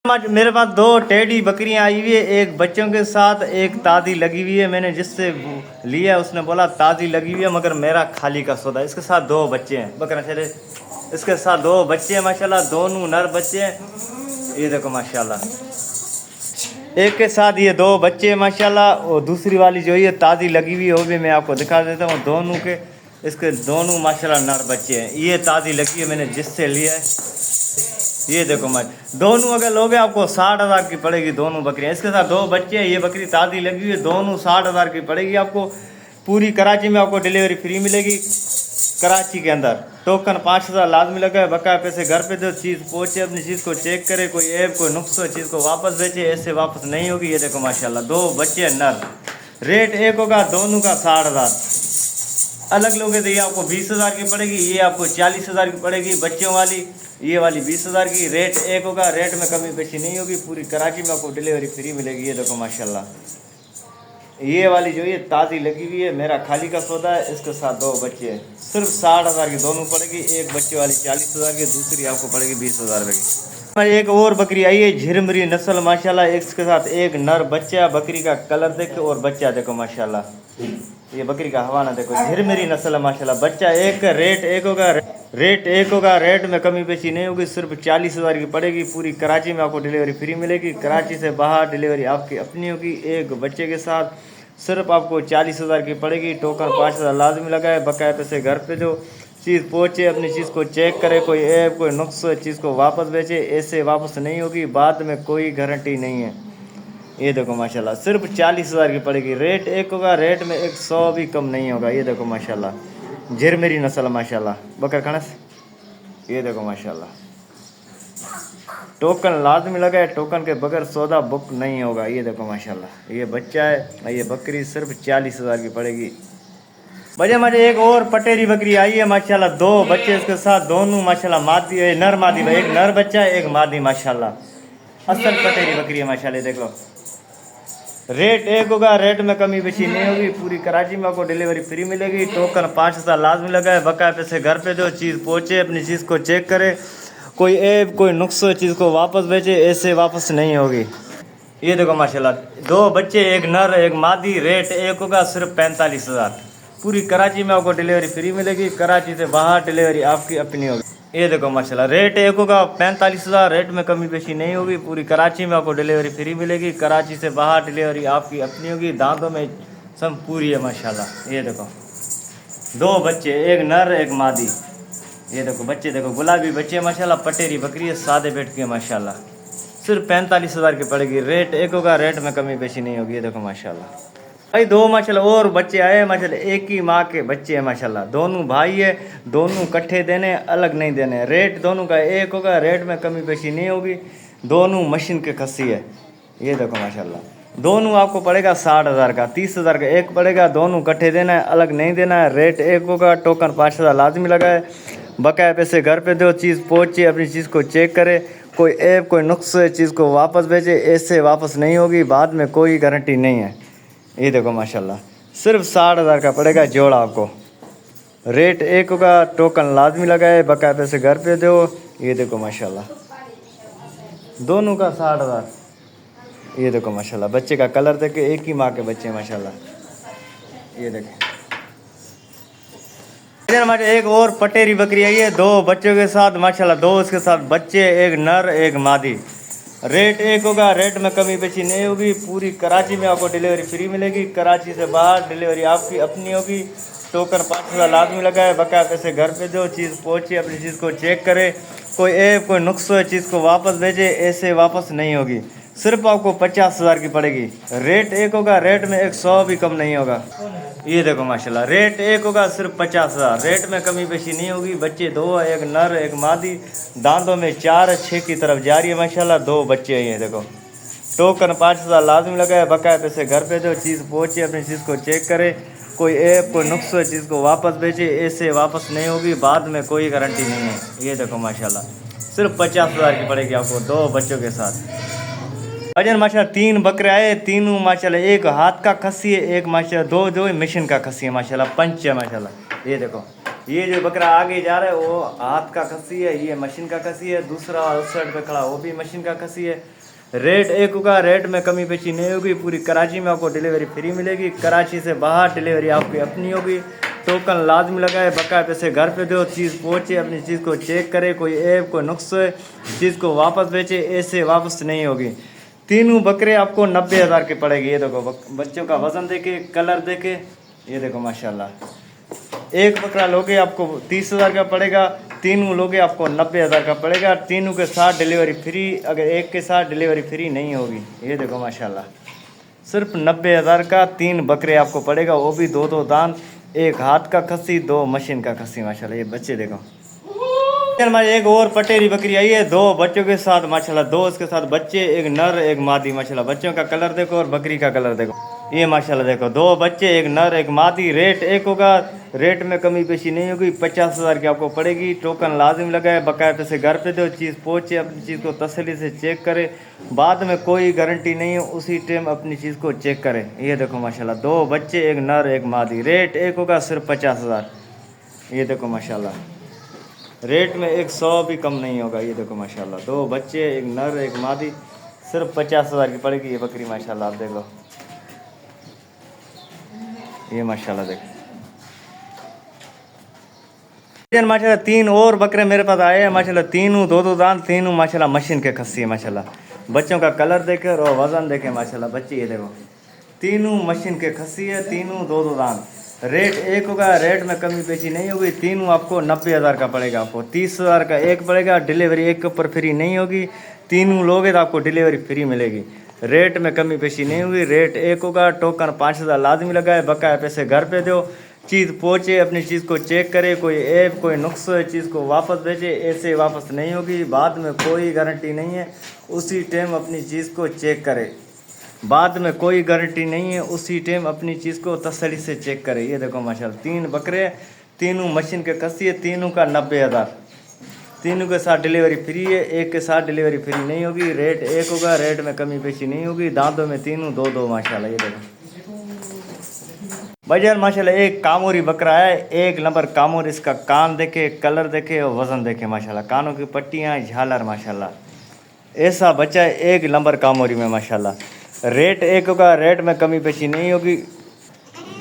मेरे पास दो टेडी बकरियां आई हुई है, एक बच्चों के साथ, एक ताज़ी लगी हुई है। मैंने जिससे लिया उसने बोला ताज़ी लगी हुई है, मगर मेरा खाली का सौदा। इसके साथ दो बच्चे हैं बकरा चले, इसके साथ दो बच्चे हैं माशाल्लाह, दोनों नर बच्चे हैं। ये देखो माशाल्लाह, एक के साथ ये दो बच्चे हैं माशाल्लाह, और दूसरी वाली जो ये ताज़ी लगी हुई है वो भी मैं आपको दिखा देता हूँ। दोनों के इसके दोनों माशाल्लाह नर बच्चे हैं। ये ताज़ी लगी है, मैंने जिससे लिया है। ये देखो मत, दोनों अगर लोगे आपको 60,000 की पड़ेगी दोनों बकरियां। इसके साथ दो बच्चे हैं, ये बकरी ताज़ी लगी हुई है, दोनों 60,000 की पड़ेगी आपको। पूरी कराची में आपको डिलीवरी फ्री मिलेगी। कराची के अंदर टोकन 5,000 लाजमी लगा है। बकाया पैसे घर पे दो, चीज़ पहुँचे, अपनी चीज़ को चेक करे, कोई ऐप कोई नुक्स हो चीज़ को वापस बेचे, ऐसे वापस नहीं होगी। ये देखो माशाल्लाह, दो बच्चे नर, रेट एक होगा दोनों का 60,000। अलग लोगे तो ये आपको 20,000 की पड़ेगी, ये आपको 40,000 की पड़ेगी बच्चों वाली, ये वाली 20,000 की। रेट एक होगा, रेट में कमी पेशी नहीं होगी। पूरी कराची में आपको डिलीवरी फ्री मिलेगी। ये देखो माशाल्लाह, ये वाली जो ये ताज़ी लगी हुई है, मेरा खाली का सौदा है। इसके साथ दो बच्चे हैं, सिर्फ 60,000 की दोनों पड़ेगी। एक बच्चे वाली 40,000 की, दूसरी आपको पड़ेगी 20,000 रुपये की। एक और बकरी आई है झिरमरी नस्ल माशाल्लाह, इसके साथ एक नर बच्चा। बकरी का कलर देखो और बच्चा देखो माशाल्लाह, ये बकरी का हवाना देखो, झिरमरी नस्ल है माशाल्लाह। बच्चा एक, रेट एक होगा, रेट एक होगा, रेट में कमी पेशी नहीं होगी। सिर्फ 40,000 की पड़ेगी। पूरी कराची में आपको डिलीवरी फ्री मिलेगी। कराची से बाहर डिलीवरी आपकी अपनी होगी। एक बच्चे के साथ सिर्फ आपको 40,000 की पड़ेगी। टोकन 5,000 लाजमी लगा है। बकाया पैसे घर पे जो चीज़ पहुँचे, अपनी चीज़ को चेक करे, कोई ऐप कोई नुक्स हो चीज़ को वापस बेचे, ऐसे वापस नहीं होगी। बाद में कोई गारंटी नहीं है। ये देखो माशाल्लाह, सिर्फ 40,000 की पड़ेगी। रेट एक होगा, रेट में 100 भी कम नहीं होगा। ये देखो माशाल्लाह, झिरमरी नस्ल माशाल्लाह, बकर खनस। ये देखो माशाल्लाह, टोकन लाजमी लगा है, टोकन के बगैर सौदा बुक नहीं होगा। ये देखो माशाल्लाह, ये बच्चा है, ये बकरी सिर्फ 40,000 की पड़ेगी। बजे मुझे एक और पटेरी बकरी आई है माशाल्लाह, दो बच्चे इसके साथ, दोनों माशाल्लाह मादी है, नर मादी, एक नर बच्चा है, एक मादी माशाल्लाह। असल पटेरी बकरी है माशाल्लाह, देख लो। रेट एक होगा, रेट में कमी बेशी नहीं होगी। पूरी कराची में आपको डिलीवरी फ्री मिलेगी। टोकन 5,000 लाजमी लगा है। बकाया पैसे घर पे दो, चीज़ पहुँचे, अपनी चीज़ को चेक करे, कोई ऐप कोई नुक्स हो चीज़ को वापस बेचे, ऐसे वापस नहीं होगी। ये देखो माशाल्लाह, दो बच्चे, एक नर एक मादी। रेट एक होगा, सिर्फ 45,000। पूरी कराची में आपको डिलीवरी फ्री मिलेगी। कराची से बाहर डिलीवरी आपकी अपनी होगी। ये देखो माशाल्लाह, रेट एक होगा 45,000, रेट में कमी पेशी नहीं होगी। पूरी कराची में आपको डिलीवरी फ्री मिलेगी। कराची से बाहर डिलीवरी आपकी अपनी होगी। दांतों में सब पूरी है माशाल्लाह। ये देखो, दो बच्चे, एक नर एक मादी। ये देखो बच्चे देखो, गुलाबी बच्चे माशाल्लाह, पटेरी बकरी है, सादे पेट की है माशाल्लाह। सिर्फ 45,000 की पड़ेगी। रेट एक होगा, रेट में कमी पेशी नहीं होगी। ये देखो माशाल्लाह भाई, दो माशाल्लाह और बच्चे आए हैं माशाल्लाह, एक ही माँ के बच्चे हैं माशाल्लाह। दोनों भाई है, दोनों इकट्ठे देने, अलग नहीं देने। रेट दोनों का एक होगा, रेट में कमी पेशी नहीं होगी। दोनों मशीन के खस्सी है। ये देखो माशाल्लाह, दोनों आपको पड़ेगा 60,000 का, 30,000 का एक पड़ेगा। दोनों इकट्ठे देना है, अलग नहीं देना है। रेट एक होगा, टोकन 5,000 लाजमी लगा है। बकाया पैसे घर पे दो, चीज़ पहुँचे, अपनी चीज़ को चेक करे, कोई ऐप कोई नुक्स है चीज़ को वापस भेजे, ऐसे वापस नहीं होगी। बाद में कोई गारंटी नहीं है। ये देखो माशाल्लाह, सिर्फ 60,000 का पड़ेगा जोड़ा आपको। रेट एक होगा, टोकन लाजमी लगा है। बकाया पैसे घर पे दो। ये देखो माशाल्लाह, दोनों का 60,000। ये देखो माशाल्लाह, बच्चे का कलर देखे, एक ही माँ के बच्चे माशाल्लाह। ये देखें, एक और पटेरी बकरी आई है, दो बच्चों के साथ माशाल्लाह, दो इसके साथ बच्चे, एक नर एक मादी। रेट एक होगा, रेट में कमी पेशी नहीं होगी। पूरी कराची में आपको डिलीवरी फ्री मिलेगी। कराची से बाहर डिलीवरी आपकी अपनी होगी। टोकन 5,000 लाजमी लगा है। बकाया पैसे घर पे दो, चीज़ पहुँचे, अपनी चीज़ को चेक करे, कोई ऐप कोई नुक्स हो चीज़ को वापस भेजे, ऐसे वापस नहीं होगी। सिर्फ आपको 50,000 की पड़ेगी। रेट एक होगा, रेट में 100 भी कम नहीं होगा। ये देखो माशाल्लाह, रेट एक होगा, सिर्फ 50,000, रेट में कमी पेशी नहीं होगी। बच्चे दो, एक नर एक मादी। दांतों में 4 6 की तरफ जा रही है माशाल्लाह। दो बच्चे हैं। ये देखो, टोकन 5,000 लाजमी लगा है। बकाया पैसे घर पे दो, चीज़ पहुँचे, अपनी चीज़ को चेक करे, कोई ऐप कोई नुक्स हो चीज़ को वापस बेचे, ऐसे वापस नहीं होगी। बाद में कोई गारंटी नहीं है। ये देखो माशाल्लाह, सिर्फ 50,000 की पड़ेगी आपको, दो बच्चों के साथ। वजन माशाल्लाह 3 बकरे आए, तीनों माशाल्लाह, एक हाथ का खस्सी है, एक माशाल्लाह दो जो मशीन का खस्सी है माशाल्लाह, पंच है माशाल्लाह। ये देखो, ये जो बकरा आगे जा रहा है वो हाथ का खस्सी है, ये मशीन का खस्सी है। दूसरा उस साइड पे खड़ा वो भी मशीन का खस्सी है। रेट एक होगा, रेट में कमी पेशी नहीं होगी। पूरी कराची में आपको डिलीवरी फ्री मिलेगी। कराची से बाहर डिलीवरी आपकी अपनी होगी। टोकन लाजमी लगाए, बकाया पैसे घर पे दो, चीज़ पहुँचे, अपनी चीज़ को चेक करे, कोई ऐप कोई नुक्स है, चीज़ को वापस बेचे, ऐसे वापस नहीं होगी। तीनों बकरे आपको 90,000 के पड़ेगी। ये देखो बच्चों का वज़न देखे, कलर देखे, ये देखो माशाल्लाह। एक बकरा लोगे आपको 30,000 का पड़ेगा, तीनों लोगे आपको 90,000 का पड़ेगा। तीनों के साथ डिलीवरी फ्री, अगर एक के साथ डिलीवरी फ्री नहीं होगी। ये देखो माशाल्लाह, सिर्फ 90,000 का 3 बकरे आपको पड़ेगा, वो भी 2-2 दांत, एक हाथ का खस्सी, 2 मशीन का खस्सी। माशाल्लाह ये बच्चे देखो। हमारे एक और पटेरी बकरी आई है 2 बच्चों के साथ माशाल्लाह, 2 इसके साथ बच्चे, एक नर एक मादी। माशाल्लाह बच्चों का कलर देखो और बकरी का कलर देखो। ये माशाल्लाह देखो 2 बच्चे, एक नर एक मादी। रेट एक होगा, रेट में कमी पेशी नहीं होगी। 50,000 की आपको पड़ेगी। टोकन लाजिम लगाए, बकाया पैसे घर पे दो, चीज़ पहुँचे, अपनी चीज़ को तसल्ली से चेक करे। बाद में कोई गारंटी नहीं है, उसी टाइम अपनी चीज़ को चेक करें। ये देखो माशाल्लाह 2 बच्चे, एक नर एक मादी। रेट एक होगा सिर्फ 50,000। ये देखो माशाल्लाह, रेट में 100 भी कम नहीं होगा। ये देखो माशाल्लाह 2 बच्चे, एक नर एक मादी, सिर्फ 50,000 की पड़ेगी ये बकरी। माशाल्लाह आप देख लो, ये माशाल्लाह देखो। माशाल्लाह 3 और बकरे मेरे पास आए हैं माशाल्लाह, तीनों 2-2 दांत, तीनों माशाल्लाह मशीन के खस्सी है। माशाल्लाह बच्चों का कलर देखे और वज़न देखे माशाल्लाह। बच्चे ये देखो, तीनों मशीन के खस्सी है, तीनों 2-2 दांत। रेट एक होगा, रेट में कमी पेशी नहीं होगी। तीनों आपको 90,000 का पड़ेगा। आपको 30,000 का एक पड़ेगा। डिलीवरी एक के ऊपर फ्री नहीं होगी। तीनों लोगे तो आपको डिलीवरी फ्री मिलेगी। रेट में कमी पेशी नहीं होगी। रेट एक होगा। टोकन 5,000 लाजमी लगाए, बकाया पैसे घर पे दो, चीज़ पहुँचे, अपनी चीज़ को चेक करे, कोई ऐप कोई नुक्स है, चीज़ को वापस भेजे, ऐसे वापस नहीं होगी। बाद में कोई गारंटी नहीं है, उसी टाइम अपनी चीज़ को चेक करे। बाद में कोई गारंटी नहीं है, उसी टाइम अपनी चीज़ को तसल्ली से चेक करें। ये देखो माशाल्लाह 3 बकरे, तीनों मशीन के खस्सी है, तीनों का 90,000। तीनों के साथ डिलीवरी फ्री है, एक के साथ डिलीवरी फ्री नहीं होगी। रेट एक होगा, रेट में कमी पेशी नहीं होगी। दांतों में तीनों 2-2 माशाल्लाह। ये देखो भाईजान माशाल्लाह, एक कामोरी बकरा है, 1 नंबर कामोर। इसका कान देखे, कलर देखे और वज़न देखे माशाल्लाह। कानों की पट्टियाँ, झालर माशाल्लाह। ऐसा बच्चा है 1 नंबर कामोरी में माशाल्लाह। रेट एक होगा, रेट में कमी पेशी नहीं होगी।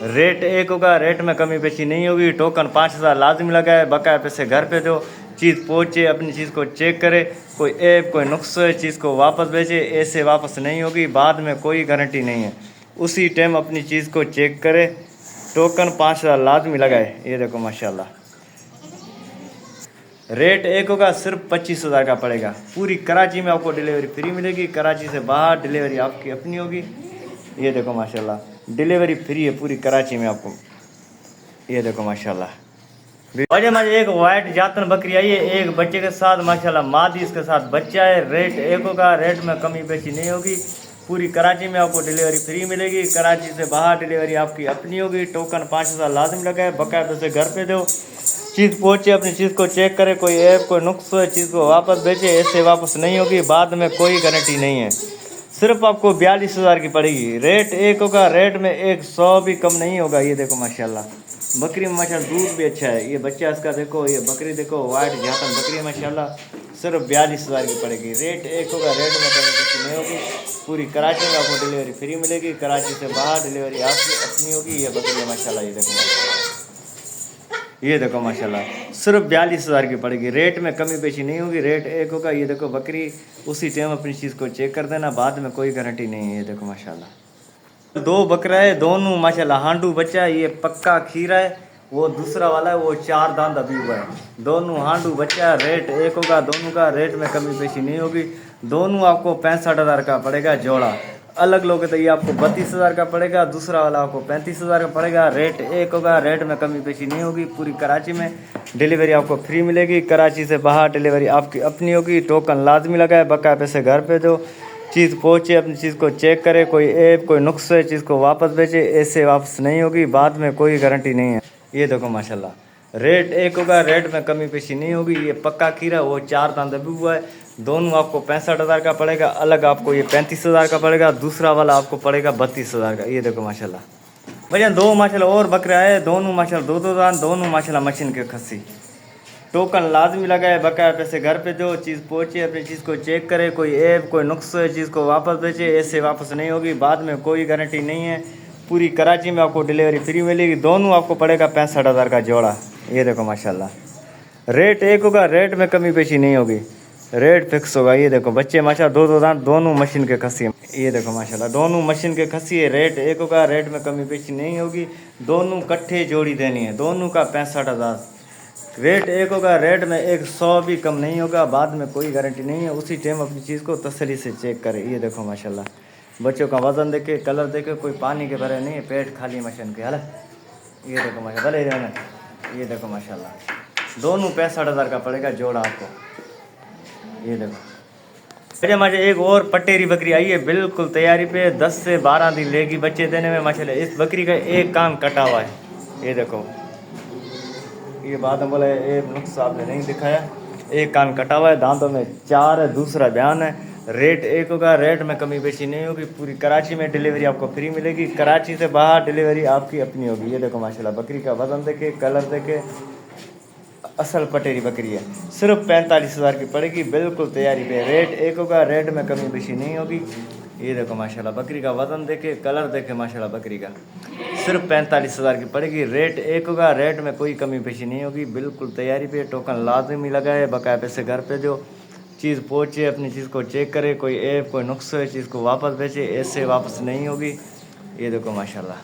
रेट एक होगा, रेट में कमी पेशी नहीं होगी। टोकन 5,000 लाजमी लगाए, बकाया पैसे घर पे दो, चीज़ पहुँचे, अपनी चीज़ को चेक करे, कोई ऐप कोई नुक्स है, चीज़ को वापस भेजे, ऐसे वापस नहीं होगी। बाद में कोई गारंटी नहीं है, उसी टाइम अपनी चीज़ को चेक करे। टोकन 5,000 लाजमी लगाए। ये देखो माशाल्लाह, रेट एक होगा, सिर्फ 25,000 का पड़ेगा। पूरी कराची में आपको डिलीवरी फ्री मिलेगी। कराची से बाहर डिलीवरी आपकी अपनी होगी। ये देखो माशाल्लाह, डिलीवरी फ्री है पूरी कराची में आपको। ये देखो माशाल्लाह। वजह में एक वाइट जातन बकरी आई है, एक बच्चे के साथ माशाल्लाह, मादी इसके साथ बच्चा है। रेट एक होगा, रेट में कमी पेशी नहीं होगी। पूरी कराची में आपको डिलीवरी फ्री मिलेगी। कराची से बाहर डिलीवरी आपकी अपनी होगी। टोकन 5,000 लाजम लगाए, बकाया पैसे घर पे दो, चीज़ पहुँचे, अपनी चीज़ को चेक करे, कोई ऐप कोई नुक्स है, चीज़ को वापस भेजे, ऐसे वापस नहीं होगी। बाद में कोई गारंटी नहीं है। सिर्फ आपको 42,000 की पड़ेगी। रेट एक होगा, रेट में 100 भी कम नहीं होगा। ये देखो माशाल्लाह, बकरी में माशाल्लाह दूध भी अच्छा है। ये बच्चा इसका देखो, ये बकरी देखो, वाइट जातन बकरी है माशाल्लाह। सिर्फ 42,000 की पड़ेगी। रेट एक होगा, रेट में कमी नहीं होगी। पूरी कराची में आपको डिलीवरी फ्री मिलेगी। कराची से बाहर डिलीवरी आपकी अपनी होगी। ये बकरी है माशाल्लाह। ये देखो माशाल्लाह, ये देखो माशाल्लाह, सिर्फ 42,000 की पड़ेगी। रेट में कमी पेशी नहीं होगी। रेट एक होगा। ये देखो बकरी, उसी टाइम अपनी चीज़ को चेक कर देना, बाद में कोई गारंटी नहीं है। ये देखो माशाल्लाह, 2 बकरा है, दोनों माशाल्लाह हांडू बच्चा है। ये पक्का खीरा है, वो दूसरा वाला है वो 4 दांत अभी हुआ है। दोनों हांडू बच्चा है। रेट एक होगा दोनों का, रेट में कमी पेशी नहीं होगी। दोनों आपको 65,000 का पड़ेगा जोड़ा। अलग लोगे तो ये आपको 32,000 का पड़ेगा, दूसरा वाला आपको 35,000 का पड़ेगा। रेट एक होगा, रेट में कमी पेशी नहीं होगी। पूरी कराची में डिलीवरी आपको फ्री मिलेगी। कराची से बाहर डिलीवरी आपकी अपनी होगी। टोकन लाजमी लगाए, बकाया पैसे घर पे दो, चीज़ पहुँचे, अपनी चीज़ को चेक करे, कोई ऐप कोई नुक्स है, चीज़ को वापस भेजे, ऐसे वापस नहीं होगी। बाद में कोई गारंटी नहीं है। ये देखो माशाल्लाह, रेट एक होगा, रेट में कमी पेशी नहीं होगी। ये पक्का खीरा, वो 4 दांत अभी हुआ है। दोनों आपको 65,000 का पड़ेगा। अलग आपको ये 35,000 का पड़ेगा। दूसरा वाला आपको पड़ेगा 32,000 का। ये देखो माशाल्लाह, भैया दो माशाल्लाह और बकरे आए, दोनों माशाल्लाह दो दान, दोनों माशाल्लाह मशीन के खस्सी। टोकन लाजमी लगाए, बकाया पैसे घर पे दो, चीज़ पहुँचे, अपनी चीज़ को चेक करे, कोई ऐप कोई नुक्स है चीज़ को वापस भेजे, ऐसे वापस नहीं होगी, बाद में कोई गारंटी नहीं है। पूरी कराची में आपको डिलीवरी फ्री मिलेगी। दोनों आपको पड़ेगा 65,000 का जोड़ा। ये देखो माशाल्लाह, रेट एक होगा, रेट में कमी पेशी नहीं होगी, रेट फिक्स होगा। ये देखो बच्चे माशाल्लाह दो दांत, दोनों मशीन के खस्सी। ये देखो माशाल्लाह दोनों मशीन के खस्सी है, रेट एक होगा, रेट में कमी पेशी नहीं होगी। दोनों कट्ठे जोड़ी देनी है, दोनों का 65,000 रेट एक होगा, रेट में 100 भी कम नहीं होगा, बाद में कोई गारंटी नहीं है। उसी टाइम अपनी चीज़ को तसल्ली से चेक करें। ये देखो माशाल्लाह, बच्चों का वज़न देखे, कलर देखे, कोई पानी के भरे नहीं है, पेट खाली मशीन के। हला ये देखो माशाल्लाह, भले ये देखो माशाल्लाह, दोनों 65,000 का पड़ेगा जोड़ा आपको। ये देखो भैया माशा एक और पटेरी बकरी आई है, बिल्कुल तैयारी पे, 10 से 12 दिन लेगी बच्चे देने में माशाल्लाह। इस बकरी का एक कान कटा हुआ है, ये देखो, ये बाद में बोला एक नुक्स आपने नहीं दिखाया, एक कान कटा हुआ है, दांतों में 4 है, दूसरा बयान है। रेट एक होगा, रेट में कमी बेशी नहीं होगी। पूरी कराची में डिलीवरी आपको फ्री मिलेगी, कराची से बाहर डिलीवरी आपकी अपनी होगी। ये देखो माशाल्लाह, बकरी का वज़न देखे, कलर देखे, असल पटेरी बकरी है। सिर्फ 45,000 की पड़ेगी, बिल्कुल तैयारी पे। रेट एक होगा, रेट में कमी बेशी नहीं होगी। ये देखो माशाल्लाह, बकरी का वज़न देखे, कलर देखे माशाल्लाह, बकरी का सिर्फ 45,000 की पड़ेगी। रेट एक होगा, रेट में कोई कमी पेशी नहीं होगी, बिल्कुल तैयारी पे। टोकन लाजमी लगाए, बकाया पैसे घर पे दो, चीज़ पहुँचे, अपनी चीज़ को चेक करे, कोई ऐप कोई नुक्स है चीज़ को वापस भेजे, ऐसे वापस नहीं होगी। ये देखो माशाल्लाह,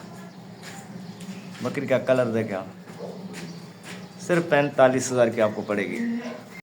बकरी का कलर देखे आप, सिर्फ 45,000 की आपको पड़ेगी।